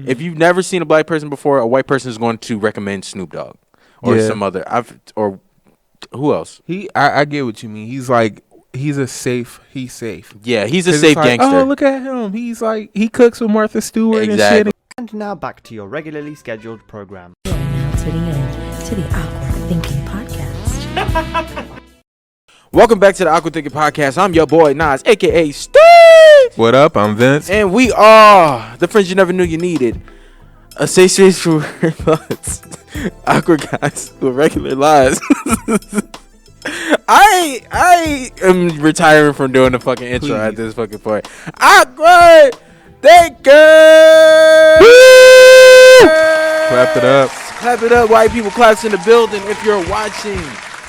If you've never seen a black person before, a white person is going to recommend Snoop Dogg or some other. Or who else? I get what you mean. He's like, he's safe. Yeah, he's a safe gangster. Oh, look at him. He's like, he cooks with Martha Stewart and shit. And now back to your regularly scheduled program. Now to the end, to the Awkward Thinking Podcast. Welcome back to the Awkward Thinking Podcast. I'm your boy Nas, aka Steve. What up? I'm Vince. And we are the friends you never knew you needed. A safe space for thoughts. Awkward guys with regular lives. I am retiring from doing the fucking intro at this fucking point. Awkward Thinker. Clap it up. Clap it up. White people claps in the building. If you're watching,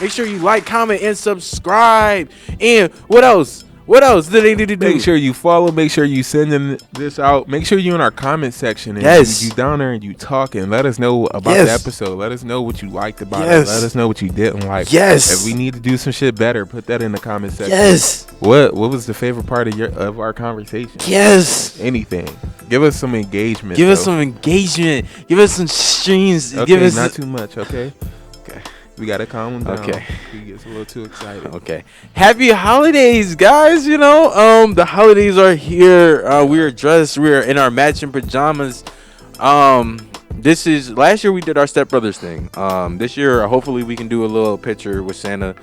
make sure you like, comment, and subscribe. And what else? What else do they need to do? Make sure you follow. Make sure you sending this out. Make sure you in our comment section. And you down there and you talk and let us know about the episode. Let us know what you liked about it. Let us know what you didn't like. Yes. If we need to do some shit better, put that in the comment section. Yes. What was the favorite part of our conversation? Yes. Anything. Give us some engagement. Give us some engagement. Give us some streams. Okay, give us not too much. Okay. We gotta calm down. Okay. He gets a little too excited. Okay. Happy holidays, guys. You know, the holidays are here. We are dressed. We are in our matching pajamas. This is last year we did our stepbrothers thing. This year hopefully we can do a little picture with Santa,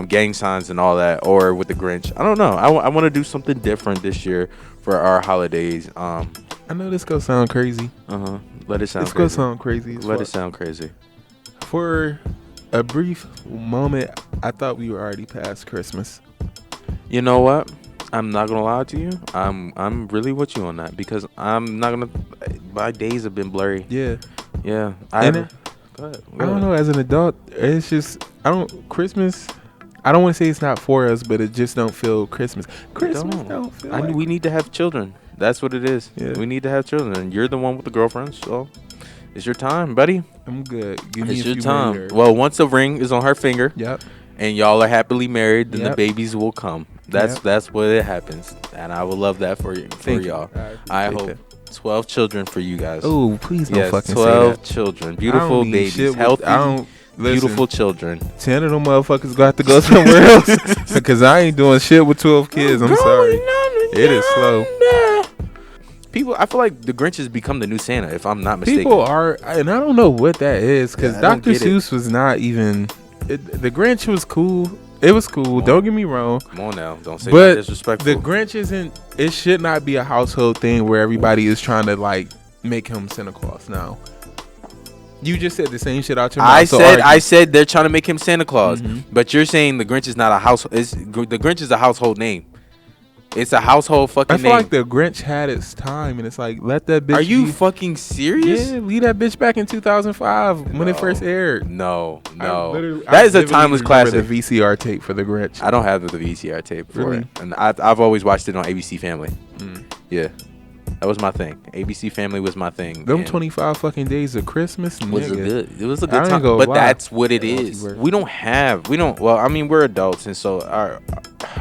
gang signs and all that, or with the Grinch. I don't know. I want to do something different this year for our holidays. I know this gonna sound crazy. Let it sound. It's gonna sound crazy. Let it sound crazy. For a brief moment, I thought we were already past Christmas. You know what? I'm not gonna lie to you. I'm really with you on that because I'm not gonna. My days have been blurry. Yeah. I don't know. As an adult, it's just Christmas. I don't want to say it's not for us, but it just don't feel Christmas. Don't feel. We need to have children. That's what it is. Yeah. We need to have children, and you're the one with the girlfriend, so. It's your time, buddy. I'm good. Give me it's a your few time. more years. Well, once a ring is on her finger, and y'all are happily married, then the babies will come. That's what it happens, and I would love that for y'all. I hope 12 children for you guys. Oh, please don't fucking 12 say that. children, beautiful babies, healthy, beautiful children. 10 of them motherfuckers got to go somewhere else because I ain't doing shit with 12 kids. I'm sorry. It is slow. People, I feel like the Grinch has become the new Santa, if I'm not mistaken. People are, and I don't know what that is, because Dr. Seuss was not even. The Grinch was cool. It was cool. Don't get me wrong. Come on now, don't say that disrespectful. The Grinch isn't. It should not be a household thing where everybody is trying to like make him Santa Claus. Now, you just said the same shit out your mouth. I said they're trying to make him Santa Claus, but you're saying the Grinch is not a household. The Grinch is a household name. It's a household fucking name. I feel like the Grinch had its time, and it's like, let that bitch. Are you fucking serious? Yeah, leave that bitch back in 2005 when it first aired. No. That is a timeless classic. The VCR tape for the Grinch. I don't have the VCR tape for it, and I've always watched it on ABC Family. Yeah. That was my thing. ABC Family was my thing. Them 25 fucking days of Christmas, it was a good time. But that's what it is. Well, I mean, we're adults, and so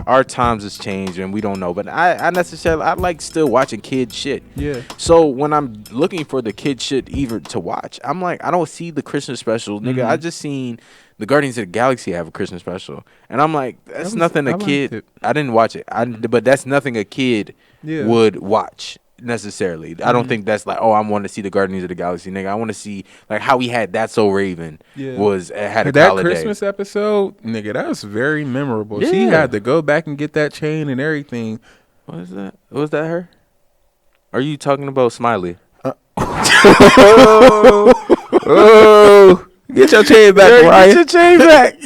our times has changed, and we don't know. But I like still watching kid shit. Yeah. So when I'm looking for the kid shit even to watch, I'm like, I don't see the Christmas special, nigga. I just seen the Guardians of the Galaxy have a Christmas special, and I'm like, that's nothing a kid. I didn't watch it. But that's nothing a kid would watch. Necessarily, I don't think that's like, I want to see the Guardians of the Galaxy, nigga. I want to see like how he had That's So Raven had a that holiday. Christmas episode, nigga. That was very memorable. Yeah. She had to go back and get that chain and everything. What is that? Was that her? Are you talking about Smiley? Get your chain back, Ryan. Get your chain back.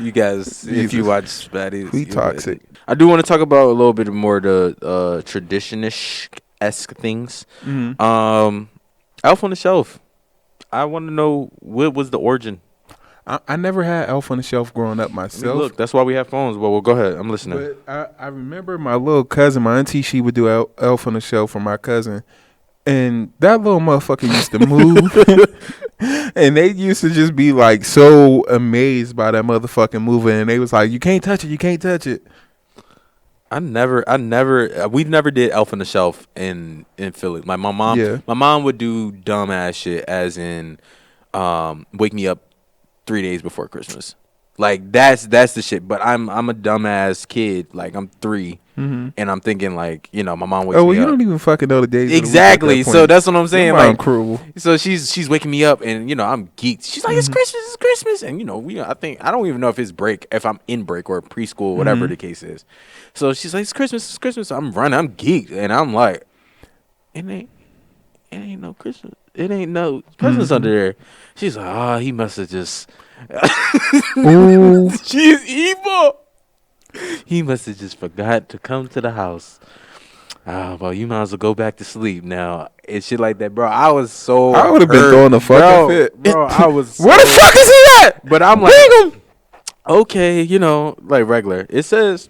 You guys, if you watch Spatty, we toxic. I do want to talk about a little bit more the tradition-esque things. Elf on the Shelf. I want to know, what was the origin? I never had Elf on the Shelf growing up myself. I mean, look, that's why we have phones. Well, go ahead. I'm listening. But I remember my little cousin, my auntie, she would do Elf on the Shelf for my cousin. And that little motherfucker used to move. And they used to just be like so amazed by that motherfucking moving. And they was like, you can't touch it. You can't touch it. I never. We never did Elf on the Shelf in Philly. Like my mom would do dumb ass shit, as in, wake me up 3 days before Christmas. Like that's the shit. But I'm a dumbass kid. Like I'm 3, and I'm thinking like, you know, my mom wakes me up. Oh, well, you don't even fucking know the days. Exactly. So that's what I'm saying. Your mom cruel. So she's waking me up, and you know I'm geeked. She's like, it's Christmas, and you know I don't even know if it's break, if I'm in break or preschool, whatever the case is. So she's like, it's Christmas. So I'm running, I'm geeked, and I'm like, it ain't no Christmas. It ain't no presents under there. She's like, oh, he must have just. She's evil. He must have just forgot to come to the house. Oh, well, you might as well go back to sleep now. And shit like that, bro. I was so I would have been throwing the fucking fit. Bro, I was Where the fuck is he at? But I'm like, okay, you know, like regular. It says,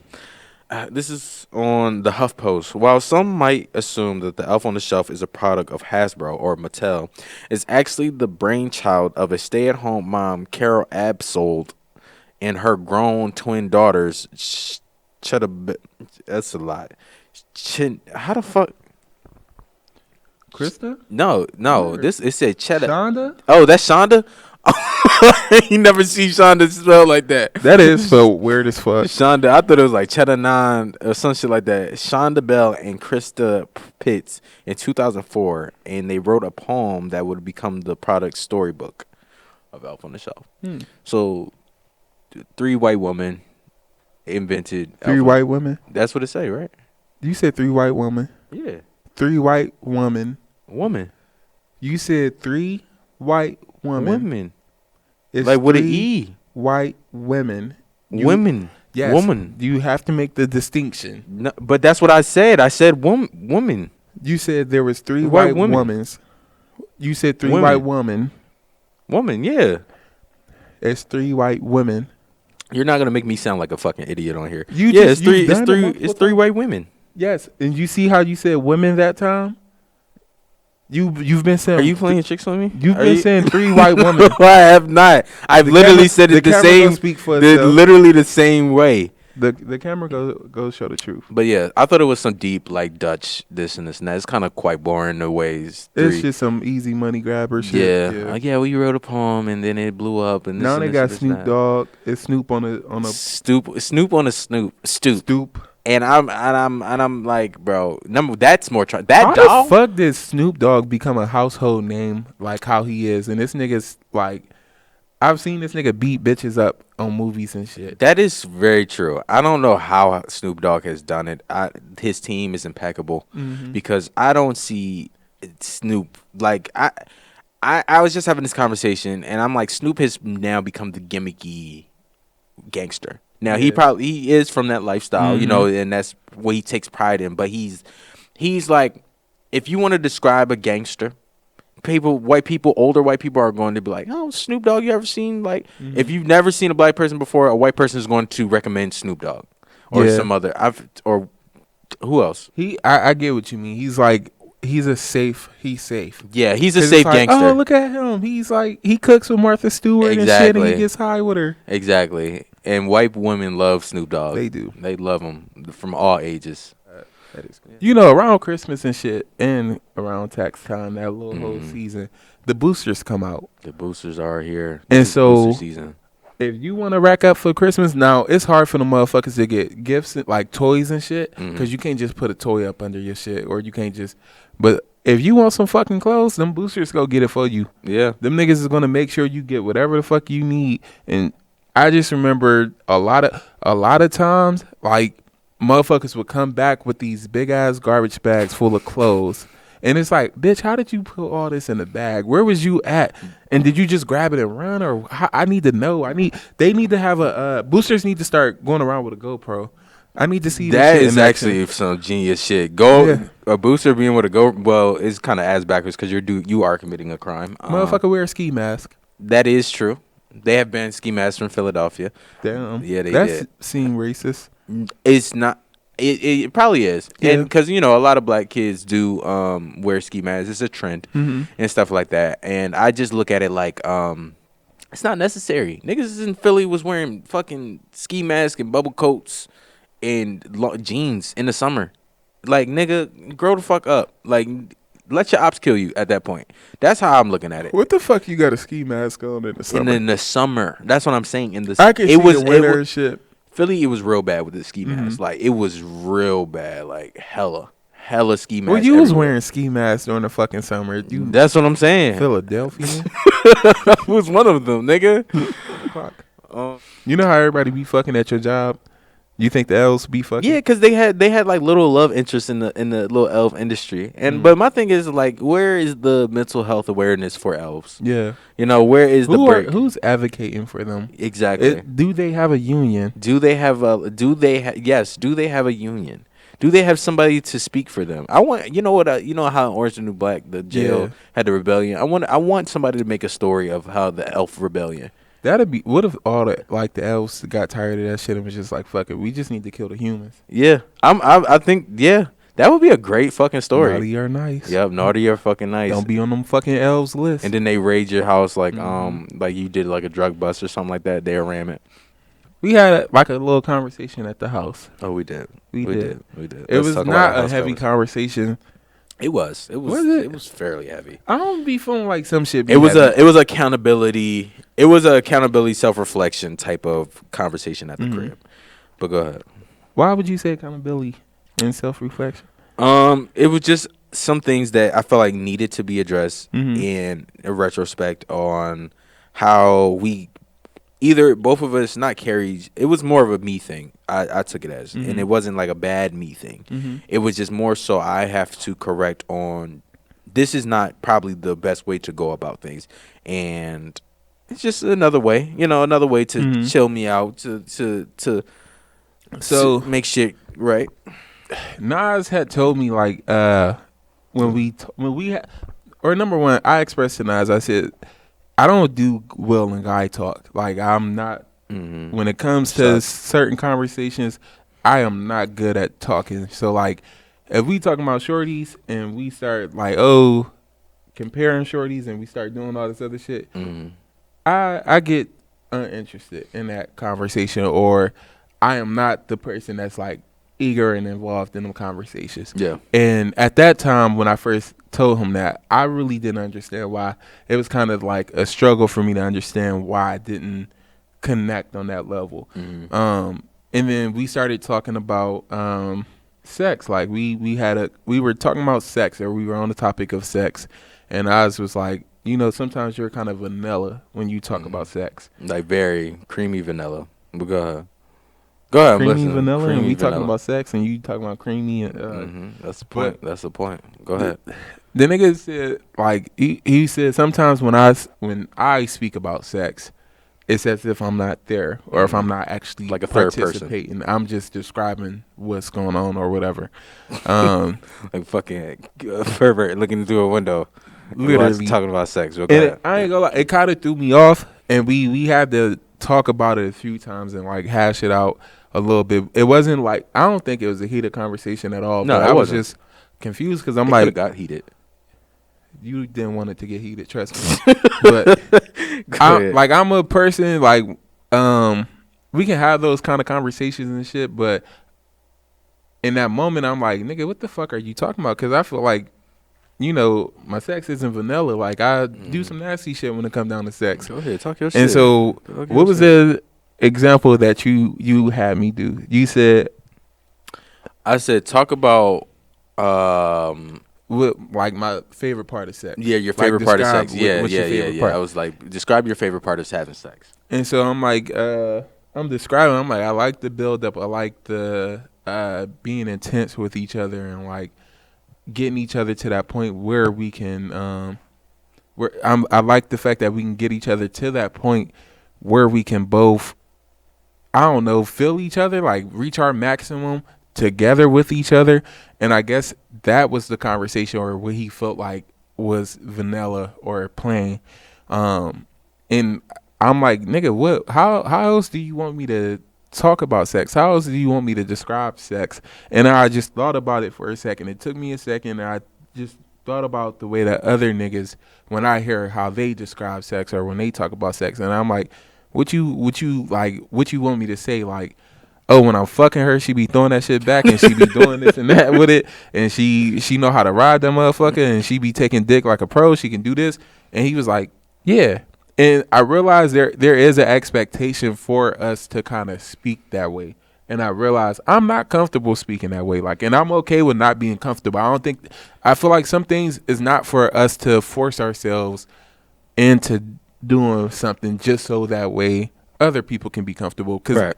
this is on the HuffPost. While some might assume that the Elf on the Shelf is a product of Hasbro or Mattel, it's actually the brainchild of a stay-at-home mom, Carol Absold, and her grown twin daughters. That's a lot. How the fuck? Krista? No. This it said Cheddar. Shonda? Oh, that's Shonda. You never see Shonda spelled like that. That is so weird as fuck. Shonda, I thought it was like Cheddar 9 or some shit like that. Shonda Bell and Krista Pitts in 2004, and they wrote a poem that would become the product storybook of Elf on the Shelf. So, 3 white women invented 3 white women? That's what it say, right? You said 3 white women. Yeah. 3 white women. Woman. You said 3 white women. Women. It's like with an E. White women. Women. Yes. Woman. You have to make the distinction. No, but that's what I said. I said woman. You said there was 3 white women. You said 3 white women. Woman, yeah. It's 3 white women. You're not gonna make me sound like a fucking idiot on here. It's 3 white women. Yes, and you see how you said women that time? You've been saying. Are you playing tricks on me? You've been saying 3 white women. I have not. I've literally said it the same. Literally the same way. The camera goes show the truth. But yeah, I thought it was some deep like Dutch this and that. It's kind of quite boring the ways. It's just some easy money grabber shit. Yeah. Like we wrote a poem and then it blew up and now they got Snoop Dogg. It's Snoop on a Snoop on a stoop. And I'm like, bro, that's more that how dog. The fuck did Snoop Dogg become a household name like how he is? And this nigga's like, I've seen this nigga beat bitches up on movies and shit. That is very true. I don't know how Snoop Dogg has done it. His team is impeccable because I don't see Snoop like I was just having this conversation and I'm like, Snoop has now become the gimmicky gangster. Now he is from that lifestyle, you know, and that's what he takes pride in. But he's like, if you want to describe a gangster, older white people are going to be like, oh, Snoop Dogg. You ever seen like? If you've never seen a black person before, a white person is going to recommend Snoop Dogg or some other. Or who else? I get what you mean. He's like. He's safe. Yeah, he's a safe gangster. Oh, look at him. He's like, he cooks with Martha Stewart and shit, and he gets high with her. Exactly. And white women love Snoop Dogg. They do. They love him from all ages. That is good. You know, around Christmas and shit, and around tax time, that little whole season, the boosters come out. The boosters are here. And so, booster season. If you want to rack up for Christmas, now it's hard for the motherfuckers to get gifts like toys and shit, because you can't just put a toy up under your shit, or you can't just. But if you want some fucking clothes, them boosters go get it for you. Yeah, them niggas is gonna make sure you get whatever the fuck you need. And I just remember a lot of times, like motherfuckers would come back with these big ass garbage bags full of clothes. And it's like, bitch, how did you put all this in the bag? Where was you at? And did you just grab it and run? Or I need to know. They need to have boosters need to start going around with a GoPro. I need to see that is actually some genius shit. A booster being with a go. Well, it's kind of ass backwards because you are committing a crime. Motherfucker, wear a ski mask. That is true. They have banned ski masks from Philadelphia. Damn. Yeah, That seem racist. It's not. It probably is, and because a lot of black kids do wear ski masks. It's a trend and stuff like that. And I just look at it like it's not necessary. Niggas in Philly was wearing fucking ski masks and bubble coats and jeans in the summer. Like, nigga, grow the fuck up. Like, let your ops kill you at that point. That's how I'm looking at it. What the fuck you got a ski mask on in the summer? In the summer. That's what I'm saying. I can see the winter shit. Philly, it was real bad with the ski mask. Like, it was real bad. Like, hella ski masks. Well, you was wearing ski masks during the fucking summer. That's what I'm saying. Philadelphia? Who's one of them, nigga? You know how everybody be fucking at your job? You think the elves be fucking? Yeah, because they had like little love interest in the little elf industry. And but my thing is, like, where is the mental health awareness for elves? Yeah. You know, where is the break? Who's advocating for them? Exactly. Do they have a union? Do they have a union? Do they have somebody to speak for them? I want, you know what, you know how in Orange is the New Black, the jail had the rebellion. I want somebody to make a story of how the elf rebellion. That'd be. What if all the the elves got tired of that shit and was just like, fuck it, we just need to kill the humans? Yeah, I think that would be a great fucking story. Naughty or nice. Yep, naughty or fucking nice. Don't be on them fucking elves list. And then they raid your house like you did like a drug bust or something like that. They'll ram it. We had like a little conversation at the house. Oh, we did. We did. It was not a heavy conversation. It was. It was fairly heavy. I don't be feeling like some shit. It was accountability. It was a accountability, self-reflection type of conversation at the crib. But go ahead. Why would you say accountability and self-reflection? It was just some things that I felt like needed to be addressed in retrospect on how we either both of us not carried. It was more of a me thing. I took it as, and it wasn't like a bad me thing. It was just more so I have to correct on this is not probably the best way to go about things, and it's just another way, another way to chill me out, to make shit right. Nas had told me like when we had, or number one, I expressed to Nas, I said I don't do Will and Guy talk. Like I'm not when it comes to certain conversations, I am not good at talking. So like if we talking about shorties and we start like comparing shorties and we start doing all this other shit. I get uninterested in that conversation, or I am not the person that's like eager and involved in them conversations. Yeah. And at that time when I first told him that, I really didn't understand why. It was kind of like a struggle for me to understand why I didn't connect on that level. And then we started talking about sex. Like we were talking about sex, or we were on the topic of sex, and Oz was like, sometimes you're kind of vanilla when you talk about sex. Like very creamy vanilla. But go ahead. Go ahead. Creamy vanilla, and we talking about sex, and you talking about creamy. And, that's the point. That's the point. Go ahead. The nigga said, like, he said sometimes when I speak about sex, it's as if I'm not there, or if I'm not actually like a third participating. person. I'm just describing what's going on or whatever. Like fucking pervert looking through a window. Literally talking about sex. And I ain't gonna lie, it kind of threw me off, and we had to talk about it a few times and like hash it out a little bit. It wasn't like, I don't think it was a heated conversation at all. No, I was just confused because I'm like, got heated. You didn't want it to get heated, trust me. But I'm a person like we can have those kind of conversations and shit, but in that moment I'm like, nigga, what the fuck are you talking about? Because I feel like, my sex isn't vanilla. Like I do some nasty shit when it comes down to sex. Go ahead, talk your shit. And so what was the example that you had me do? You said, I said talk about like my favorite part of sex. Yeah, your favorite part of sex. Yeah. I was like, describe your favorite part of having sex. And so I'm like, I'm like, I like the build up. I like the being intense with each other and like getting each other to that point where we can. I like the fact that we can get each other to that point where we can both, I don't know, feel each other, like reach our maximum together with each other. And I guess that was the conversation, or what he felt like was vanilla or plain. And I'm like, nigga, what? How else do you want me to talk about sex? How else do you want me to describe sex? And I just thought about it for a second. It took me a second, and I just thought about the way that other niggas, when I hear how they describe sex or when they talk about sex, and I'm like, what you want me to say? Like, oh, when I'm fucking her, she be throwing that shit back and she be doing this and that with it, and she know how to ride that motherfucker, and she be taking dick like a pro. She can do this. And he was like, yeah. And I realized there is an expectation for us to kind of speak that way. And I realized I'm not comfortable speaking that way. Like, and I'm okay with not being comfortable. I feel like some things is not for us to force ourselves into doing something just so that way other people can be comfortable. Because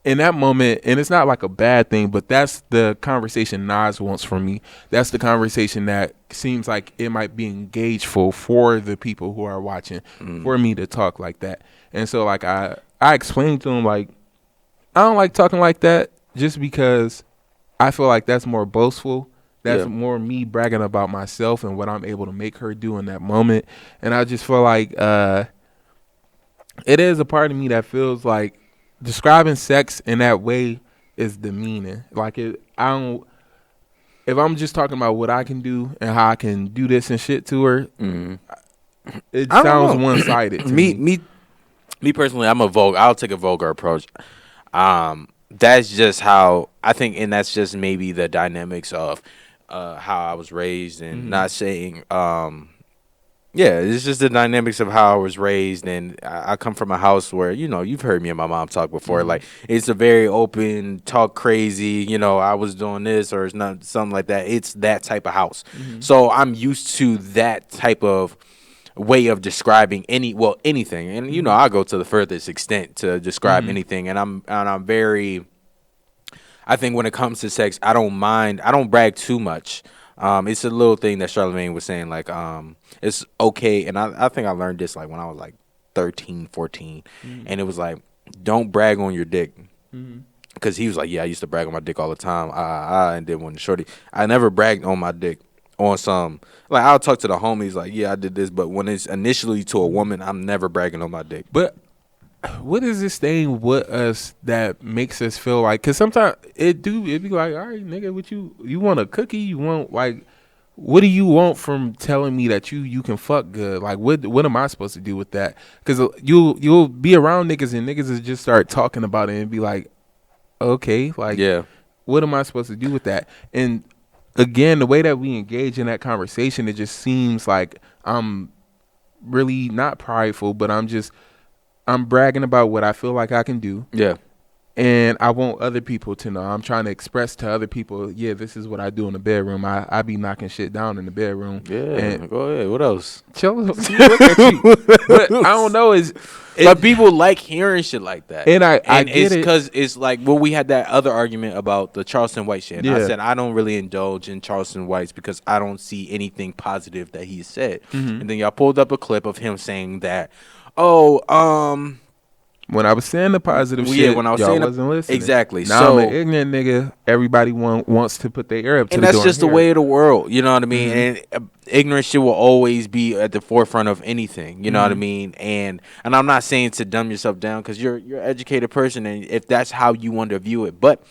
in that moment, and it's not like a bad thing, but that's the conversation Nas wants from me. That's the conversation that seems like it might be engageful for the people who are watching, for me to talk like that. And so like I explained to him, like, I don't like talking like that just because I feel like that's more boastful. That's more me bragging about myself and what I'm able to make her do in that moment. And I just feel like it is a part of me that feels like describing sex in that way is demeaning. Like, if I'm just talking about what I can do and how I can do this and shit to her, it sounds one-sided to me. Me personally, I'll take a vulgar approach. That's just how I think, and that's just maybe the dynamics of how I was raised, and not saying it's just the dynamics of how I was raised. And I come from a house where, you've heard me and my mom talk before, like, it's a very open, talk crazy, I was doing this or it's not something like that. It's that type of house. So I'm used to that type of way of describing anything. And I go to the furthest extent to describe anything. And I'm very, I think when it comes to sex, I don't brag too much. It's a little thing that Charlamagne was saying, like, it's okay. And I think I learned this like when I was like 13, 14. And it was like, don't brag on your dick. Because he was like, yeah, I used to brag on my dick all the time. And then when shorty, I never bragged on my dick on some, like, I'll talk to the homies like, yeah, I did this. But when it's initially to a woman, I'm never bragging on my dick. But what is this thing with us that makes us feel like, because sometimes it be like, all right, nigga, what you want a cookie? You want, like, what do you want from telling me that you can fuck good? Like, what am I supposed to do with that? Because you'll be around niggas and niggas will just start talking about it and be like, okay, like, what am I supposed to do with that? And again, the way that we engage in that conversation, it just seems like I'm really not prideful, but I'm bragging about what I feel like I can do. Yeah. And I want other people to know. I'm trying to express to other people, yeah, this is what I do in the bedroom. I be knocking shit down in the bedroom. Yeah, and go ahead. What else? Chill. Look at you. But I don't know. But people like hearing shit like that. And I get it's because it's like, well, we had that other argument about the Charleston White shit. And I said, I don't really indulge in Charleston Whites because I don't see anything positive that he said. And then y'all pulled up a clip of him saying that, when I was saying the positive shit, when I was y'all saying wasn't listening. Exactly. Now so I'm an ignorant nigga. Everybody wants to put their ear up to the door. And that's just the way of the world. You know what I mean? And ignorant shit will always be at the forefront of anything. You know what I mean? And I'm not saying to dumb yourself down because you're an educated person, and if that's how you want to view it. But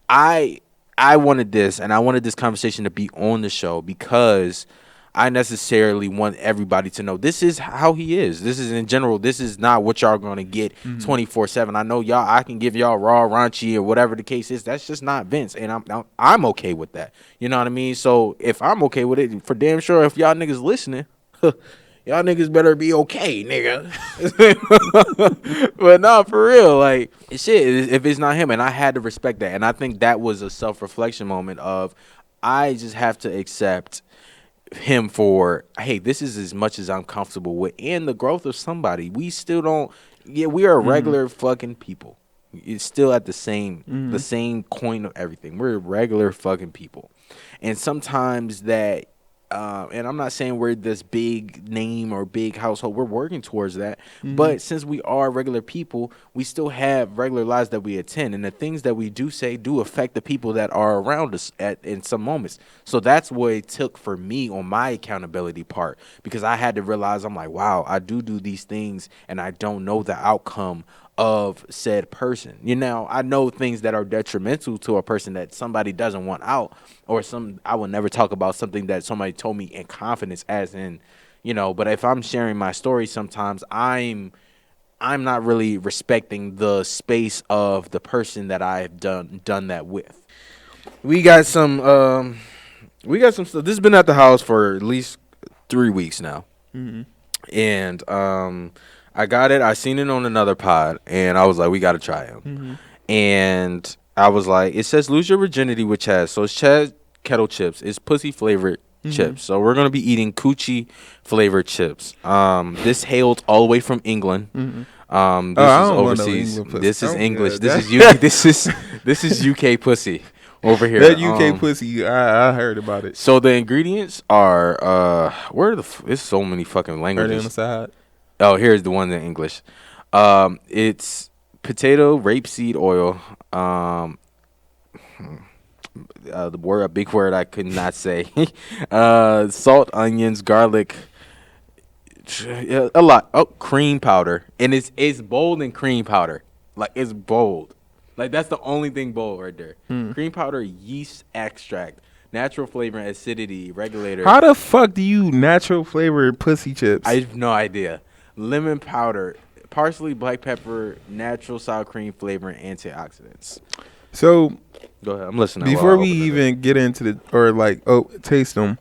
I wanted this, and I wanted this conversation to be on the show because I necessarily want everybody to know this is how he is. This is in general. This is not what y'all going to get 24/7. I know y'all. I can give y'all raw, raunchy, or whatever the case is. That's just not Vince, and I'm okay with that. You know what I mean? So if I'm okay with it, for damn sure, if y'all niggas listening, y'all niggas better be okay, nigga. But no, for real, like, shit. If it's not him, and I had to respect that, and I think that was a self-reflection moment of I just have to accept him for, hey, this is as much as I'm comfortable with, and the growth of somebody. We still don't, we are regular fucking people. It's still at the same coin of everything. We're regular fucking people, and sometimes that, and I'm not saying we're this big name or big household. We're working towards that. But since we are regular people, we still have regular lives that we attend. And the things that we do say do affect the people that are around us in some moments. So that's what it took for me on my accountability part. Because I had to realize, I'm like, wow, I do these things and I don't know the outcome of said person. I know things that are detrimental to a person that somebody doesn't want out, or I will never talk about something that somebody told me in confidence, as in, but if I'm sharing my story, sometimes I'm I'm not really respecting the space of the person that I've done that with. We got some stuff. This has been at the house for at least 3 weeks now. Mm-hmm. And I got it. I seen it on another pod, and I was like, we got to try them. Mm-hmm. And I was like, it says lose your virginity with Chaz. So it's Chaz kettle chips. It's pussy flavored chips. So we're going to be eating coochie flavored chips. This hailed all the way from England. Mm-hmm. This is overseas. This is English. This is UK pussy over here. That UK pussy, I heard about it. So the ingredients are there's so many fucking languages. Are they on the side? Oh, here's the one in English. It's potato, rapeseed oil. A big word I could not say. Salt, onions, garlic. A lot. Oh, cream powder, and it's bold in cream powder. Like it's bold. Like that's the only thing bold right there. Cream powder, yeast extract, natural flavor, and acidity regulator. How the fuck do you natural flavor pussy chips? I have no idea. Lemon powder, parsley, black pepper, natural sour cream flavor, and antioxidants. So go ahead, I'm listening. Before we even get into taste them,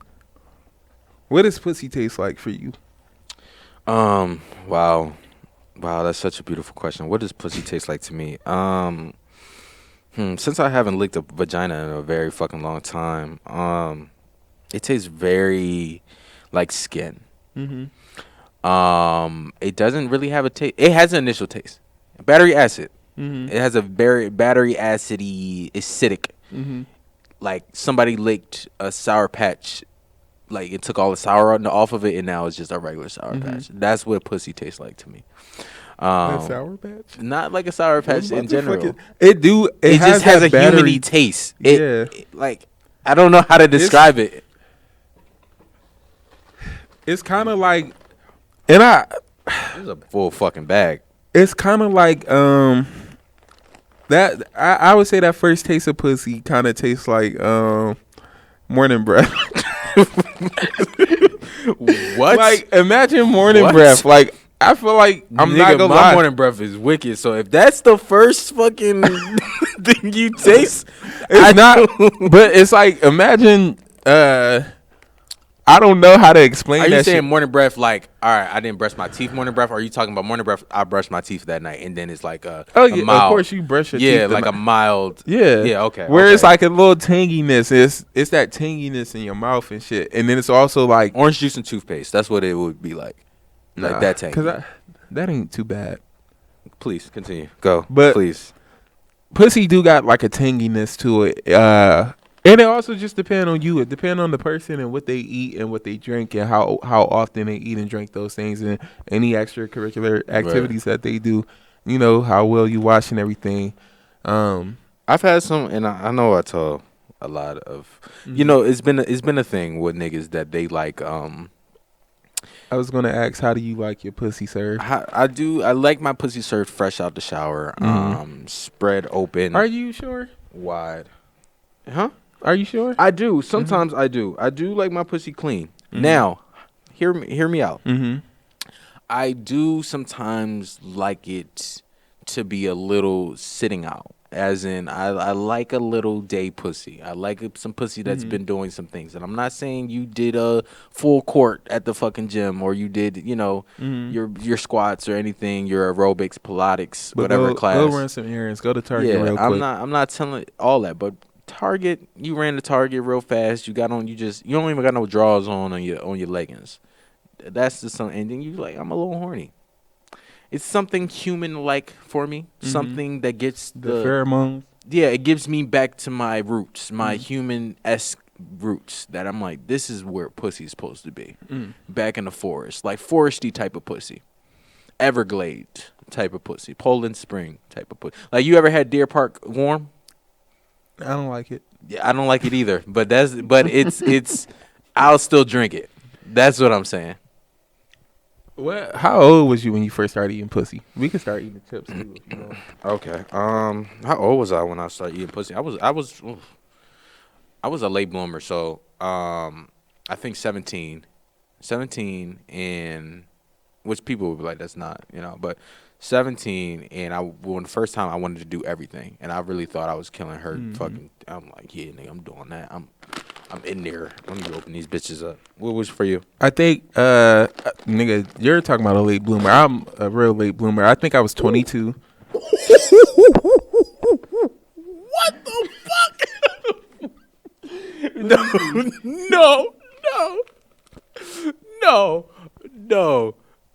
what does pussy taste like for you? Wow, that's such a beautiful question. What does pussy taste like to me? Since I haven't licked a vagina in a very fucking long time, it tastes very like skin. Mm-hmm. It doesn't really have a taste. It has an initial taste. Battery acid. Mm-hmm. It has a very battery acidy, acidic. Mm-hmm. Like somebody licked a Sour Patch. Like it took all the sour off of it, and now it's just a regular Sour Patch. That's what pussy tastes like to me. A Sour Patch? Not like a Sour Patch in general. It just has a humany taste. Like I don't know how to describe it. It's kind of like, It's a full fucking bag. It's kind of like that. I would say that first taste of pussy kind of tastes like morning breath. What? Like imagine morning breath. Like I feel like I'm not gonna lie. My morning breath is wicked. So if that's the first fucking thing you taste, it's not. But it's like imagine. I don't know how to explain that. Are you saying morning breath like, all right, I didn't brush my teeth morning breath? Or are you talking about morning breath, I brushed my teeth that night, and then it's like a mild, of course you brush your teeth. Yeah, like a mild. Yeah, okay. Where it's like a little tanginess. It's that tanginess in your mouth and shit. And then it's also like orange juice and toothpaste. That's what it would be like. Like that tangy. Because that ain't too bad. Please continue. Go. But please. Pussy do got like a tanginess to it. And it also just depends on you. It depends on the person and what they eat and what they drink and how often they eat and drink those things and any extracurricular activities that they do. You know, how well you wash and everything. I've had some, and I know I told a lot of, you know, it's been a thing with niggas that they like. I was gonna ask, how do you like your pussy served? I like my pussy served fresh out the shower, spread open. Are you sure? Wide. Huh? Are you sure? I do. Sometimes I do. I do like my pussy clean. Now, hear me out. I do sometimes like it to be a little sitting out. As in, I like a little day pussy. I like some pussy that's been doing some things. And I'm not saying you did a full court at the fucking gym or you did, you know, your squats or anything, your aerobics, Pilates, but whatever class. Go run some errands. Go to Target real quick. I'm not telling all that, but Target, you ran to Target real fast. You don't even got no drawers on your leggings. That's just something. And then you like, I'm a little horny. It's something human-like for me. Something that gets the pheromones. Yeah, it gives me back to my roots, my human-esque roots. That I'm like, this is where pussy's supposed to be. Back in the forest, like foresty type of pussy, Everglade type of pussy, Poland Spring type of pussy. Like you ever had Deer Park warm? I don't like it. Yeah, I don't like it either. But it's I'll still drink it. That's what I'm saying. What? How old was you when you first started eating pussy? We can start eating chips too. If you know. Okay. How old was I when I started eating pussy? I was a late bloomer, so I think 17, and which people would be like, that's not, you know, but 17, and when the first time I wanted to do everything, and I really thought I was killing her. Fucking, I'm like, yeah, nigga, I'm doing that. I'm in there. Let me open these bitches up. What was for you? I think, nigga, you're talking about a late bloomer. I'm a real late bloomer. I think I was 22. What the fuck?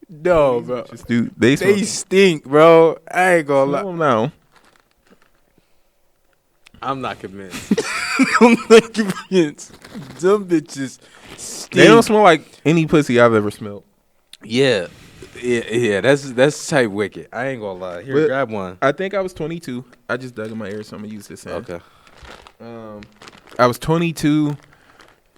No, bro. Just dude, they stink, bro. I ain't gonna lie. No. I'm not convinced. I'm not convinced. Them bitches stink. They don't smell like any pussy I've ever smelled. Yeah. That's type wicked. I ain't gonna lie. Here, But grab one. I think I was 22. I just dug in my ear, so I'm gonna use this hand. Okay. I was 22.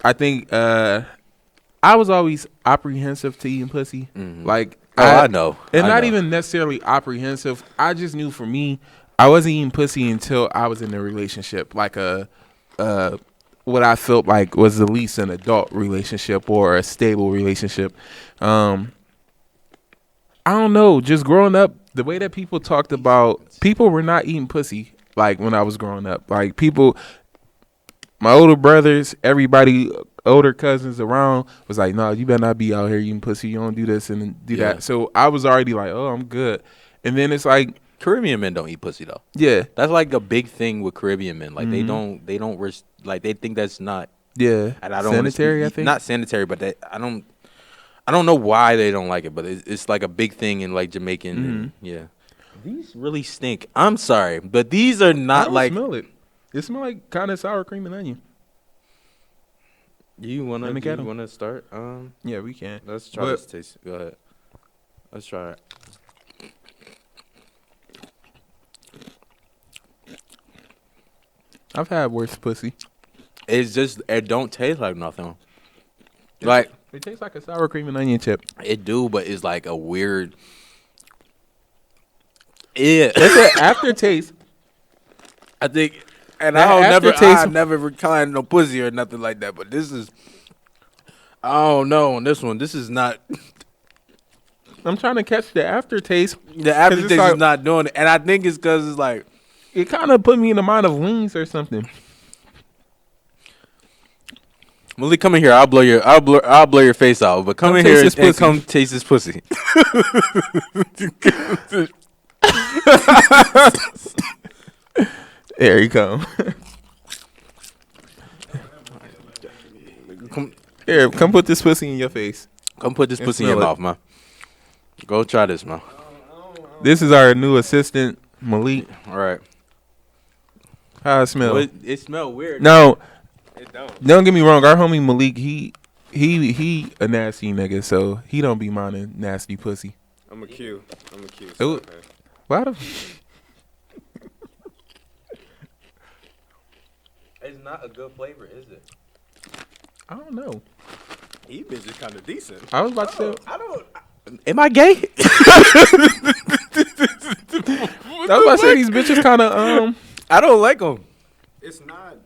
I think I was always apprehensive to eating pussy. Like, I know. And I not know. even necessarily apprehensive. I just knew for me, I wasn't eating pussy until I was in a relationship, like what I felt like was at least an adult relationship or a stable relationship. I don't know. Just growing up, the way that people talked about, people were not eating pussy like when I was growing up. Like people, my older brothers, everybody, older cousins around was like, no, you better not be out here eating pussy. You don't do this and do that. So I was already like, oh, I'm good. And then it's like, Caribbean men don't eat pussy though. yeah, That's like a big thing with Caribbean men. Like they don't like they think that's not. yeah, And I don't wanna sanitary. speak- I think not sanitary, but I don't know why they don't like it, but it's like a big thing in like Jamaican. And, yeah, these really stink. I'm sorry, but these are I not don't like. smell it. It smells like kind of sour cream and onion. You wanna start? Yeah, we can. Let's try But- this taste. Go ahead. Let's try it. I've had worse pussy. It's just it don't taste like nothing. Like It tastes like a sour cream and onion chip. it do, but it's like a weird. Yeah, It's an aftertaste. I think, and That I aftertaste- never reclined no pussy or nothing like that. But this is, I don't know on this one. This is not. I'm trying to catch the aftertaste. The aftertaste like- is not doing it, and I think it's because it's like It kind of put me in the mind of wings or something. Malik, come in here. I'll blow your face out. But come in taste here this and pussy. come taste this pussy. There you go. Come, Here, come put this pussy in your face. come put this And pussy in your smell mouth, man. Go try this, man. This is our new assistant, Malik. All right. How it smell? Well, it smell weird. No, It don't. don't get me wrong. Our homie Malik, he a nasty nigga, so he don't be minding nasty pussy. I'm a Q. Ooh. Okay. Why the? It's not a good flavor, is it? I don't know. These bitches kind of decent. I was about to say. I don't. Am I gay? I was about to say these bitches kind of I don't like them. It's not.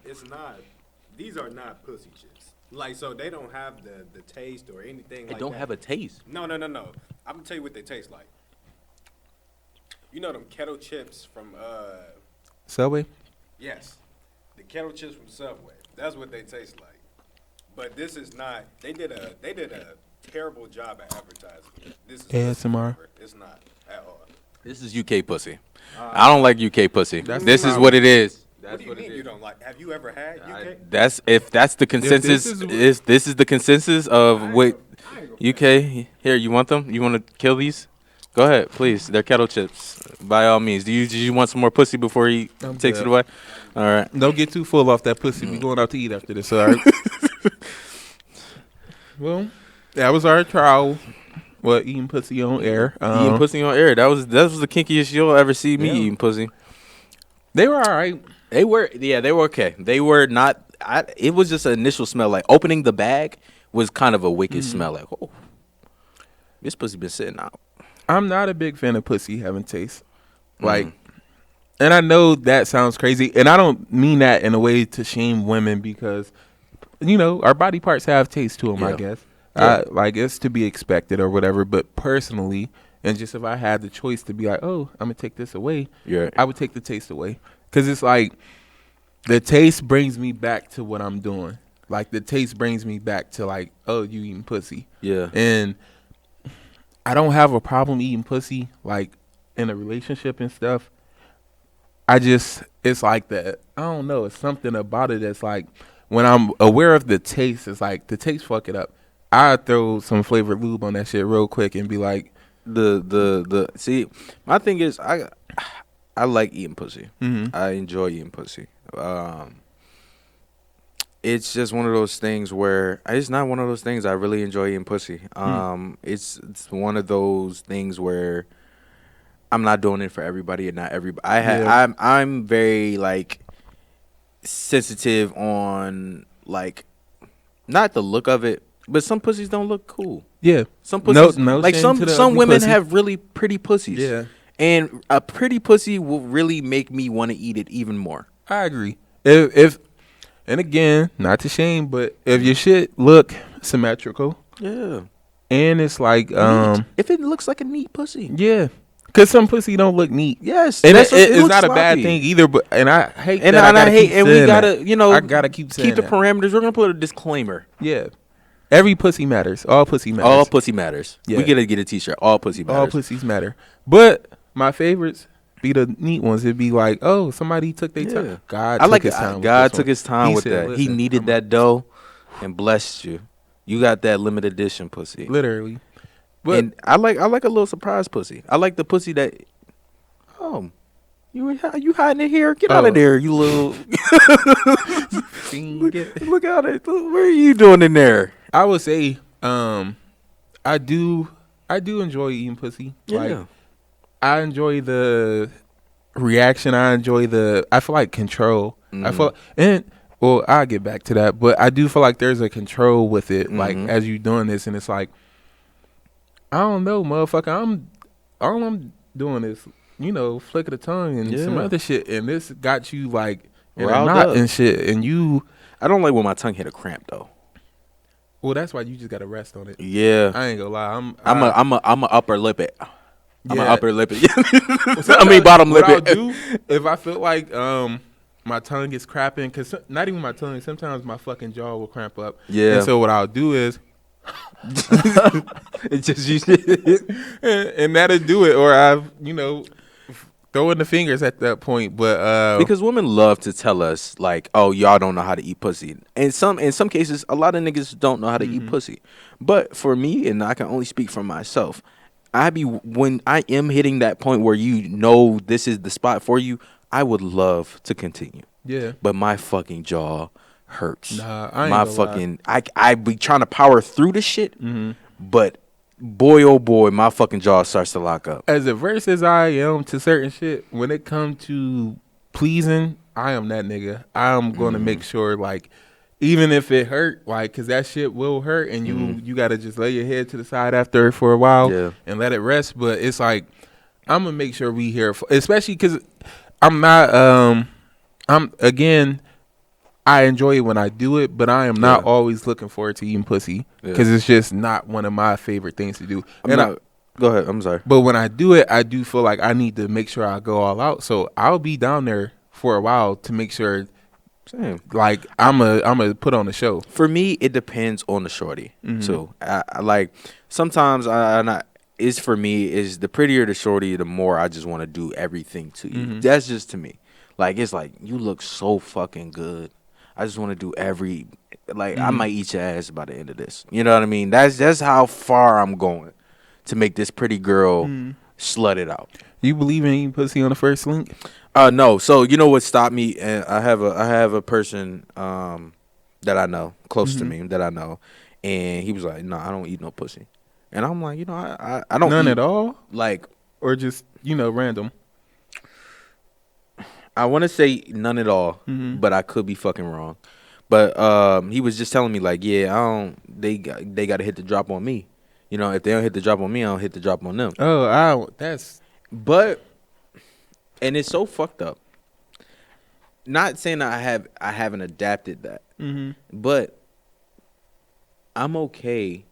These are not pussy chips. Like, so they don't have the taste or anything They like don't that. have a taste. No. I'm gonna tell you what they taste like. You know them kettle chips from Subway. yes, the kettle chips from Subway. That's what they taste like. But this is not. They did a terrible job at advertising. This is ASMR. It's not at all. This is UK pussy. I don't like UK pussy. That's This the is problem. what it is. What do you mean you don't like? Have you ever had UK? If that's the consensus. This is the consensus of what UK. Here, you want them? You want to kill these? Go ahead, please. They're kettle chips. By all means. Do you want some more pussy before he I'm takes good. it away? All right. Don't get too full off that pussy. We going out to eat after this, all right? Well, that was our trial. What, eating pussy on air. Eating pussy on air. That was the kinkiest you'll ever see me eating pussy. They were all right. They were okay. They were not. It was just an initial smell. Like opening the bag was kind of a wicked smell. Like, oh, this pussy been sitting out. I'm not a big fan of pussy having taste. Like, and I know that sounds crazy, and I don't mean that in a way to shame women because, you know, our body parts have taste to them, I Yeah. guess. Yeah. Like, it's to be expected or whatever, but personally, And just if I had the choice to be like, oh, I'm gonna take this away, Yeah. I would take the taste away, because it's like the taste brings me back to what I'm doing. Like the taste brings me back to like, oh, you eating pussy. Yeah. And I don't have a problem eating pussy, like in a relationship and stuff. It's like that. I don't know. It's something about it that's like, when I'm aware of the taste, it's like the taste fuck it up. I throw some flavored lube on that shit real quick and be like, see, my thing is I like eating pussy. mm-hmm. I enjoy eating pussy. It's just one of those things where it's not one of those things I really enjoy eating pussy. It's one of those things where I'm not doing it for everybody and not everybody. I'm very like sensitive on like not the look of it, but some pussies don't look cool. Yeah. Some pussies No like shame to the some ugly women pussy. have really pretty pussies. Yeah. And a pretty pussy will really make me want to eat it even more. I agree. If and again, not to shame, but if your shit look symmetrical, Yeah. and it's like Neat. If it looks like a neat pussy. yeah, because some pussy don't look neat. Yes. And it's it's not a bad thing either. But I hate And that. I hate, and we gotta, I gotta keep saying the that. parameters. We're gonna put a disclaimer. Yeah, every pussy matters. All pussy matters. All pussy matters. Yeah. We gotta get a T-shirt. All pussy matters. All pussies matter. But my favorites be the neat ones. It'd be like, oh, somebody took their time. God I like took his time. with God this took one. his time He with said, that. He "Listen, needed that dough, and blessed you. You got that limited edition pussy. literally." But And I like a little surprise pussy. I like the pussy that. You hiding in here? Get out Oh. of there, you little. get- Look out it. What are you doing in there? I would say, I do enjoy eating pussy. Like, I enjoy the reaction. I feel like control. I feel, and well, I'll get back to that, but I do feel like there's a control with it. Like, as you doing this, and it's like, I don't know, motherfucker. All I'm doing is, flick of the tongue and some other shit, and this got you like in a Riled knot up. and shit, and you. I don't like when my tongue hit a cramp though. Well, that's why you just gotta rest on it. Yeah. I ain't gonna lie. I'm a upper lip it. I'm a Yeah. upper lip it. I mean bottom lip What I'll it. do if I feel like my tongue is cramping, because not even my tongue, sometimes my fucking jaw will cramp up. Yeah. And so what I'll do is It's just you. and that'll do it, or I've throwing the fingers at that point. But Because women love to tell us like, "Oh, y'all don't know how to eat pussy." In some cases, a lot of niggas don't know how to eat pussy. But for me, and I can only speak for myself, when I am hitting that point where this is the spot for you, I would love to continue. yeah, But my fucking jaw hurts. Nah, I ain't my gonna fucking I be trying to power through the shit, but boy oh boy, my fucking jaw starts to lock up. as averse as I am to certain shit, when it comes to pleasing, I am that nigga. I'm gonna make sure, like, even if it hurt, like, cause that shit will hurt, and you gotta just lay your head to the side after for a while and let it rest. But it's like, I'm gonna make sure we here, especially cause I'm not. I enjoy it when I do it, but I am not always looking forward to eating pussy, because it's just not one of my favorite things to do. Go ahead. I'm sorry. But when I do it, I do feel like I need to make sure I go all out. So I'll be down there for a while to make sure, Same. like, I'm a put on the show. For me, it depends on the shorty too. I like sometimes is for me is the prettier the shorty, the more I just want to do everything to you. That's just to me. Like, it's like, you look so fucking good. I just want to do I might eat your ass by the end of this. You know what I mean? That's how far I'm going to make this pretty girl slut it out. You believe in eating pussy on the first link? No. So you know what stopped me? And I have a person that I know close to me that I know, and he was like, "No, I don't eat no pussy," and I'm like, I don't None eat, at all, like, or just random. I want to say none at all, but I could be fucking wrong. But he was just telling me like, yeah, I don't. They got to hit the drop on me. If they don't hit the drop on me, I don't hit the drop on them. Oh, that's. But, and it's so fucked up. Not saying that I haven't adapted that, but I'm okay.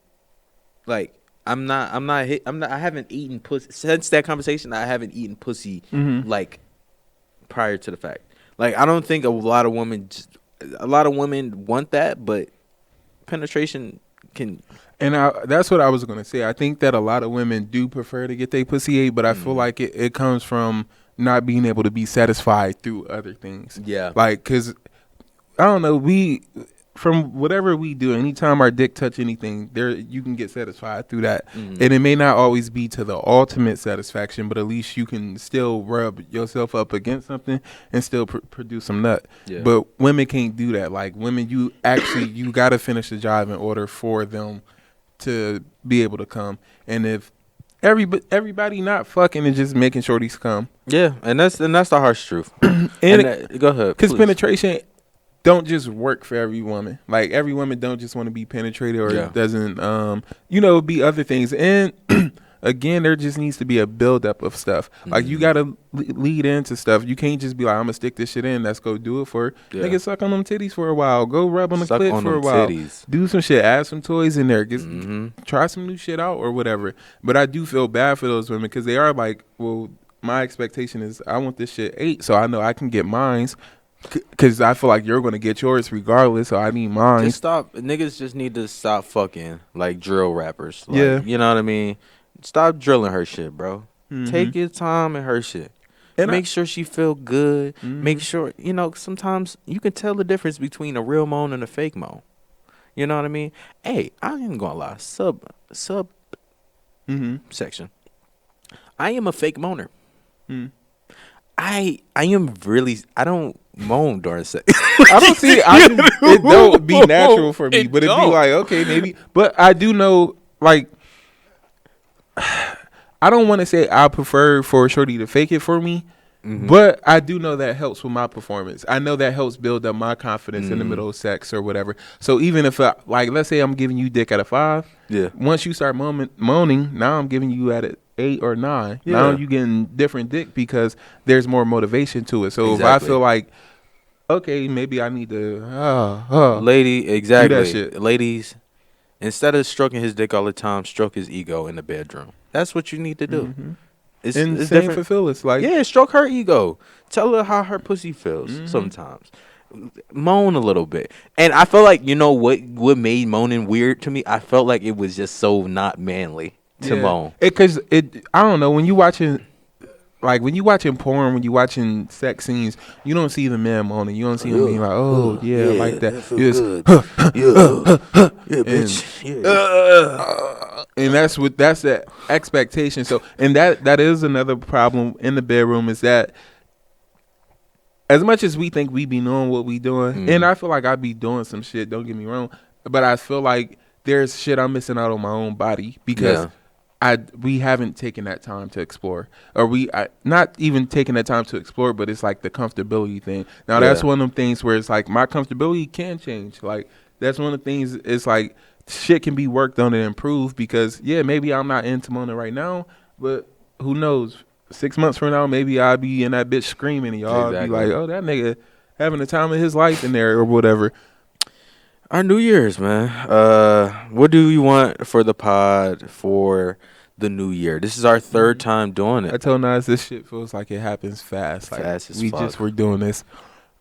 Like, I haven't eaten pussy since that conversation. I haven't eaten pussy like prior to the fact. Like I don't think a lot of women want that, but penetration can. And that's what I was gonna say. I think that a lot of women do prefer to get their pussy ate, but I feel like it comes from not being able to be satisfied through other things. Yeah. Like, cause I don't know, from whatever we do, anytime our dick touch anything, there you can get satisfied through that. And it may not always be to the ultimate satisfaction, but at least you can still rub yourself up against something and still produce some nut. Yeah. But women can't do that. Like women, you got to finish the job in order for them to be able to come. And if everybody not fucking and just making shorties come. Yeah, and that's the harsh truth. Go ahead. Because penetration don't just work for every woman. Like every woman don't just want to be penetrated, or it doesn't be other things. And again, there just needs to be a buildup of stuff. Like you gotta lead into stuff. You can't just be like, I'm gonna stick this shit in, let's go do it for nigga, suck on them titties for a while, go rub on the clit for a while, do some shit, add some toys in there, try some new shit out or whatever. But I do feel bad for those women because they are like, well, my expectation is I want this shit ate, so I know I can get mines. Because I feel like you're going to get yours regardless, so I need mine. Just stop. Niggas just need to stop fucking like drill rappers. Like, you know what I mean? Stop drilling her shit, bro. Take your time in her shit. And make sure she feel good. Make sure, sometimes you can tell the difference between a real moan and a fake moan. You know what I mean? Hey, I ain't going to lie. Sub section. I am a fake moaner. I am really. I don't moan during sex. I don't see. It don't be natural for me, but it'd be like okay, maybe. But I do know, like, I don't want to say I prefer for shorty to fake it for me, but I do know that helps with my performance. I know that helps build up my confidence in the middle of sex or whatever. So even if let's say I'm giving you dick at a 5, once you start moaning, now I'm giving you at it 8 or 9. Yeah. Now you getting different dick because there's more motivation to it. So if I feel like, okay, maybe I need to, exactly. Do that shit. Ladies, instead of stroking his dick all the time, stroke his ego in the bedroom. That's what you need to do. It's same different for Phyllis. Like, stroke her ego. Tell her how her pussy feels sometimes. Moan a little bit. And I felt like, what made moaning weird to me? I felt like it was just so not manly to moan. Because I don't know, when you watching porn, when you watching sex scenes, you don't see the man moaning. You don't see him being like, like that. And that's the expectation. So, and that is another problem in the bedroom, is that as much as we think we be knowing what we doing, and I feel like I be doing some shit, don't get me wrong, but I feel like there's shit I'm missing out on my own body because we haven't taken that time to explore, or not even taking that time to explore, but it's like the comfortability thing. Now that's one of them things where it's like my comfortability can change. Like that's one of the things. It's like shit can be worked on and improved because maybe I'm not into Mona right now, but who knows? 6 months from now, maybe I'll be in that bitch screaming, and y'all be like, "Oh, that nigga having the time of his life in there," or whatever. Our New Year's, man. What do you want for the pod for the new year? This is our 3rd time doing it. I told Nas this shit feels like it happens fast. Like, fast as we fuck. just were doing this.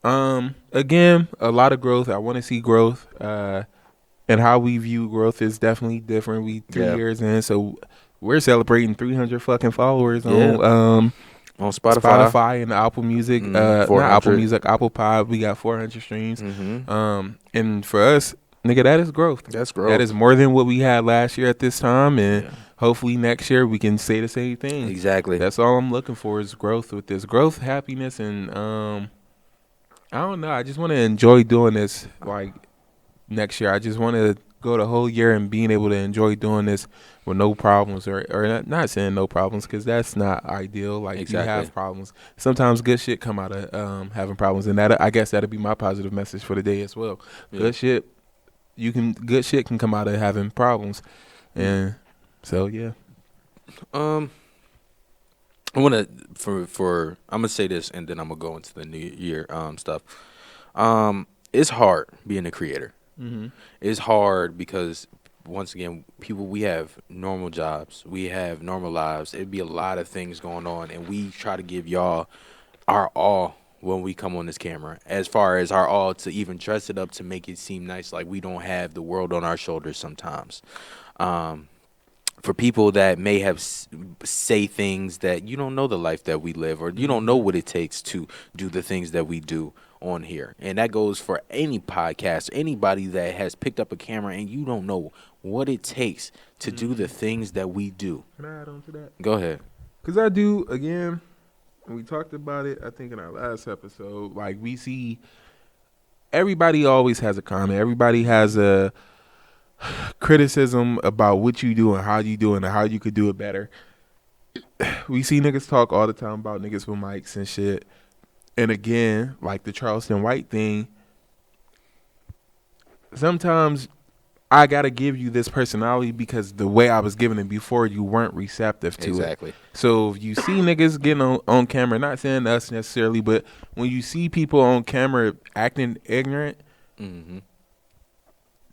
Again, a lot of growth. I want to see growth. And how we view growth is definitely different. We 3 years in, so we're celebrating 300 fucking followers on Spotify and Apple Music. Not Apple Music, Apple Pod. We got 400 streams. And for us, nigga, that is growth. That's growth. That is more than what we had last year at this time, and hopefully next year we can say the same thing. Exactly. That's all I'm looking for is growth with this. Growth, happiness, and I don't know. I just want to enjoy doing this like next year. I just want to go the whole year and being able to enjoy doing this with no problems, or not saying no problems, because that's not ideal. Like you have problems. Sometimes good shit come out of having problems, and that I guess that'll be my positive message for the day as well. Good shit can come out of having problems, and so I want to for I'm gonna say this, and then I'm gonna go into the new year stuff. It's hard being a creator. It's hard because once again, people, we have normal jobs, we have normal lives. It'd be a lot of things going on, and we try to give y'all our all when we come on this camera, as far as our all to even dress it up to make it seem nice, like we don't have the world on our shoulders sometimes. For people that may have say things that you don't know the life that we live, or you don't know what it takes to do the things that we do on here. And that goes for any podcast, anybody that has picked up a camera and you don't know what it takes to do the things that we do. Can I add on to that? Go ahead. Because I do, again, and we talked about it, I think, in our last episode, like, we see everybody always has a comment. Everybody has a criticism about what you do and how you do it and how you could do it better. We see niggas talk all the time about niggas with mics and shit. And again, like the Charleston White thing, sometimes I gotta give you this personality because the way I was giving it before, you weren't receptive to it. Exactly. So if you see niggas getting on camera, not saying us necessarily, but when you see people on camera acting ignorant,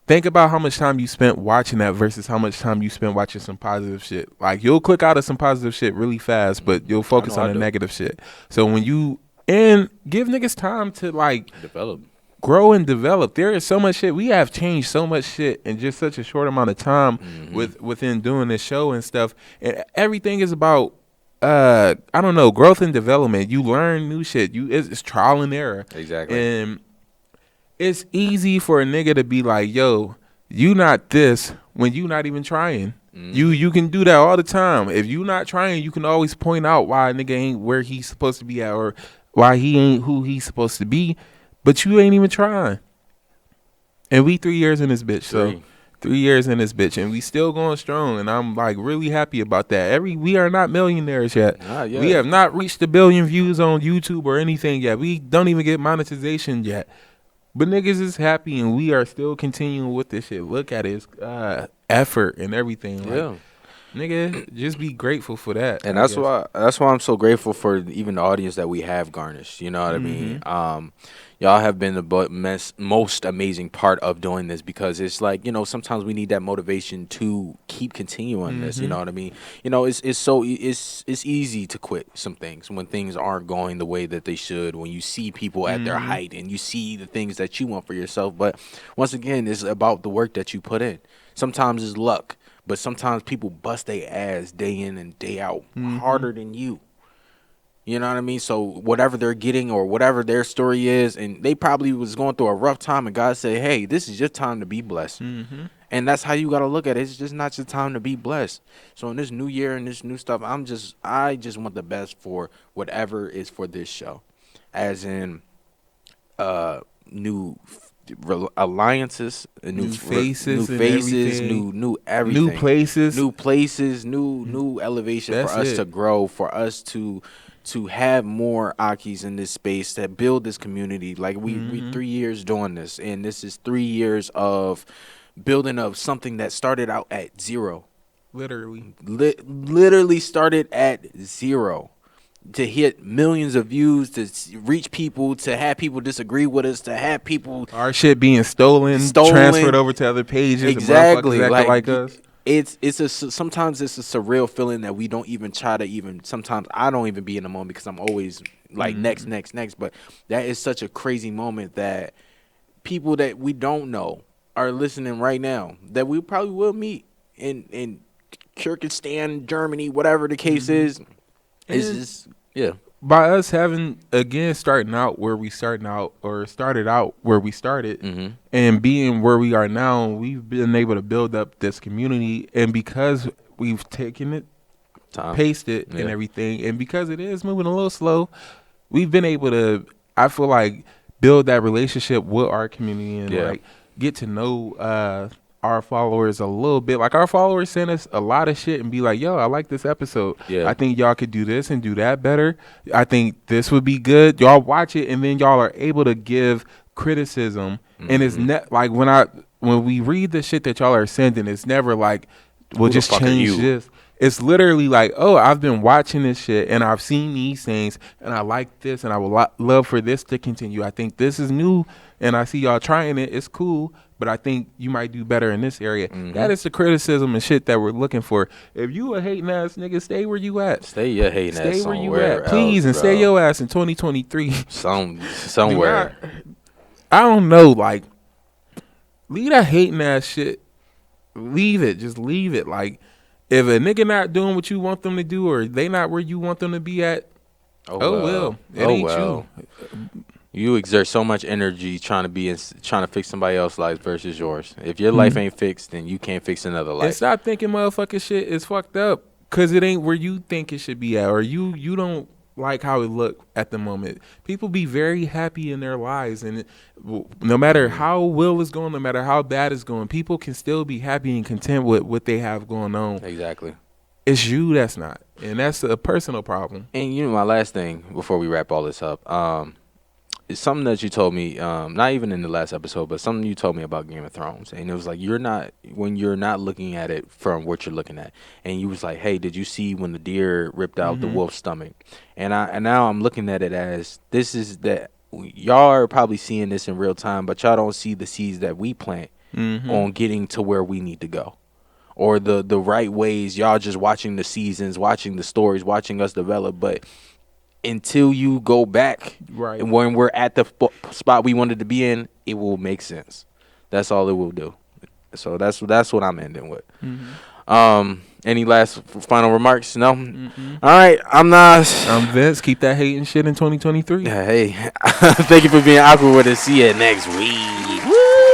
think about how much time you spent watching that versus how much time you spent watching some positive shit. Like, you'll click out of some positive shit really fast, but you'll focus on the negative shit. So when you give niggas time to, like, develop, grow and develop. There is so much shit. We have changed so much shit in just such a short amount of time within doing this show and stuff. And everything is about I don't know, growth and development. You learn new shit. It's trial and error. Exactly. And it's easy for a nigga to be like, yo, you not this when you not even trying. You can do that all the time. If you not trying, you can always point out why a nigga ain't where he's supposed to be at, or why he ain't who he's supposed to be, but you ain't even trying. And we 3 years in this bitch, so 3 years in this bitch, and we still going strong, and I'm, like, really happy about that. We are not millionaires yet. We have not reached 1 billion views on YouTube or anything yet. We don't even get monetization yet. But niggas is happy, and we are still continuing with this shit. Look at his effort and everything. Like, nigga, just be grateful for that. And that's why I'm so grateful for even the audience that we have garnished. You know what I mean? Y'all have been the most amazing part of doing this, because it's like, you know, sometimes we need that motivation to keep continuing this. You know what I mean? You know, it's easy to quit some things when things aren't going the way that they should, when you see people at their height and you see the things that you want for yourself. But once again, it's about the work that you put in. Sometimes it's luck, but sometimes people bust their ass day in and day out harder than you. You know what I mean? So whatever they're getting or whatever their story is, and they probably was going through a rough time, and God said, hey, this is your time to be blessed. And that's how you got to look at it. It's just not your time to be blessed. So in this new year and this new stuff, I just want the best for whatever is for this show. As in new alliances, new faces, new everything. New places, new elevation. That's for us to grow, for us to have more Akis in this space, that build this community. Like we 3 years doing this, and this is 3 years of building up something that started out at zero. Literally started at zero. To hit millions of views, to reach people, to have people disagree with us, to have people our shit being stolen, transferred over to other pages. Exactly, and like us. Sometimes it's a surreal feeling that we don't even try to even. Sometimes I don't even be in the moment because I'm always like next. But that is such a crazy moment that people that we don't know are listening right now, that we probably will meet in Kyrgyzstan, Germany, whatever the case is. It's just, by us having, again, started out where we started, and being where we are now, we've been able to build up this community. And because we've taken it, paced it, and everything, and because it is moving a little slow, we've been able to, I feel like, build that relationship with our community and like get to know our followers a little bit. Like, our followers send us a lot of shit and be like, yo, I like this episode. I think y'all could do this and do that better. I think this would be good. Y'all watch it, and then y'all are able to give criticism. And it's like when we read the shit that y'all are sending, it's never like, we'll just change this. It's literally like, oh, I've been watching this shit and I've seen these things and I like this and I would love for this to continue. I think this is new and I see y'all trying it. It's cool. but I think you might do better in this area. That is the criticism and shit that we're looking for. If you a hating ass nigga, stay where you at. Stay your hating ass where you somewhere at, please, else, and stay your ass in 2023. Somewhere. I don't know, like, leave that hating ass shit. Leave it. Just leave it. Like, if a nigga not doing what you want them to do, or they not where you want them to be at, well. It ain't you. You exert so much energy trying to fix somebody else's life versus yours. If your life ain't fixed, then you can't fix another life. And stop thinking motherfucking shit is fucked up because it ain't where you think it should be at, or you don't like how it look at the moment. People be very happy in their lives, and no matter how well it's going, no matter how bad it's going, people can still be happy and content with what they have going on. Exactly. It's you that's not, and that's a personal problem. And my last thing before we wrap all this up, it's something that you told me, not even in the last episode, but something you told me about Game of Thrones. And it was like, when you're not looking at it from what you're looking at. And you was like, hey, did you see when the deer ripped out the wolf's stomach? And now I'm looking at it as, this is that y'all are probably seeing this in real time, but y'all don't see the seeds that we plant on getting to where we need to go. Or the right ways. Y'all just watching the seasons, watching the stories, watching us develop. But until you go back, right, and when we're at the spot we wanted to be in, it will make sense. That's all it will do. So that's what I'm ending with. Any last final remarks? No. All right, I'm Nas. I'm Vince. Keep that hating shit in 2023. Hey, thank you for being awkward with us. See you next week. Woo!